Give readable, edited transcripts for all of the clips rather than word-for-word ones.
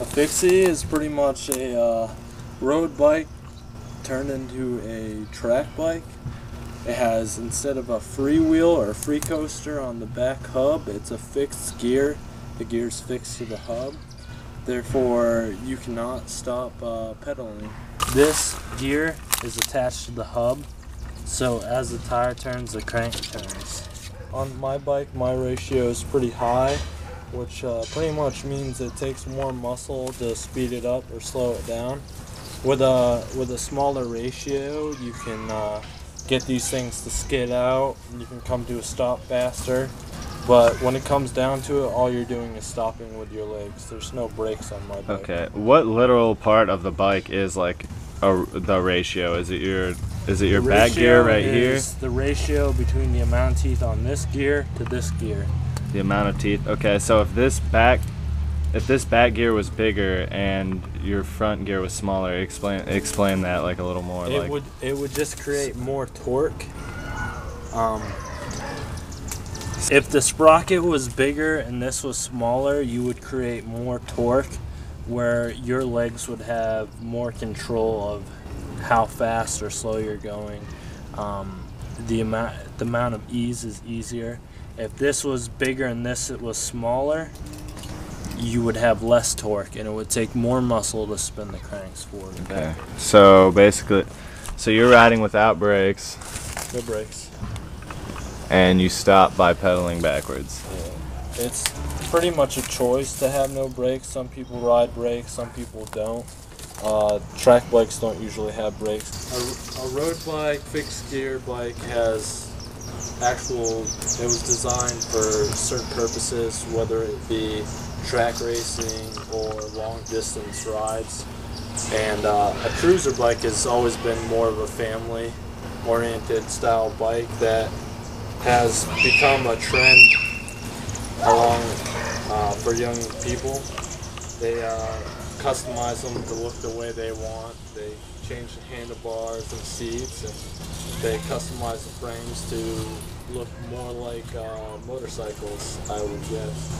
A fixie is pretty much a road bike turned into a track bike. It has, instead of a freewheel or a free coaster on the back hub, it's a fixed gear. The gear's fixed to the hub. Therefore, you cannot stop pedaling. This gear is attached to the hub, so as the tire turns, the crank turns. On my bike, my ratio is pretty high, which pretty much means it takes more muscle to speed it up or slow it down. With a smaller ratio, you can get these things to skid out, and you can come to a stop faster. But when it comes down to it, all you're doing is stopping with your legs. There's no brakes on my bike. Okay, what literal part of the bike is like the ratio? Is it your back gear right here? The ratio between the amount of teeth on this gear to this gear. The amount of teeth. Okay, so if this back gear was bigger and your front gear was smaller, explain that like a little more. It would just create more torque. If the sprocket was bigger and this was smaller, you would create more torque, where your legs would have more control of how fast or slow you're going. The amount of ease is easier. If this was bigger and this was smaller, you would have less torque, and it would take more muscle to spin the cranks forward. Okay. So basically, you're riding without brakes. No brakes. And you stop by pedaling backwards. Yeah. It's pretty much a choice to have no brakes. Some people ride brakes, some people don't. Track bikes don't usually have brakes. A road bike, fixed gear bike has it was designed for certain purposes, whether it be track racing or long distance rides. And a cruiser bike has always been more of a family oriented style bike that has become a trend for young people. They customize them to look the way they want. They change the handlebars and seats, and they customize the frames to look more like motorcycles, I would guess.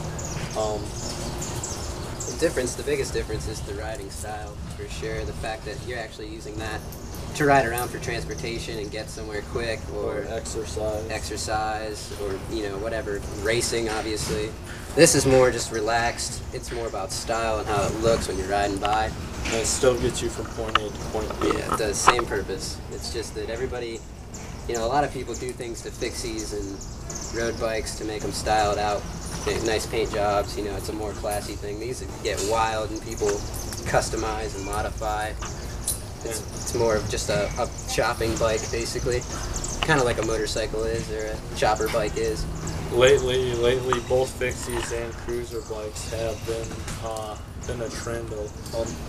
The biggest difference is the riding style, for sure. The fact that you're actually using that to ride around for transportation and get somewhere quick, or exercise, or whatever, racing, obviously. This is more just relaxed. It's more about style and how it looks when you're riding by. And it still gets you from point A to point B. Yeah, it does. Same purpose. It's just that everybody, a lot of people do things to fixies and road bikes to make them styled out. Nice paint jobs, it's a more classy thing. These get wild and people customize and modify. It's more of just a shopping bike, basically. Kind of like a motorcycle is, or a chopper bike is. Lately, both fixies and cruiser bikes have been a trend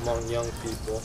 among young people.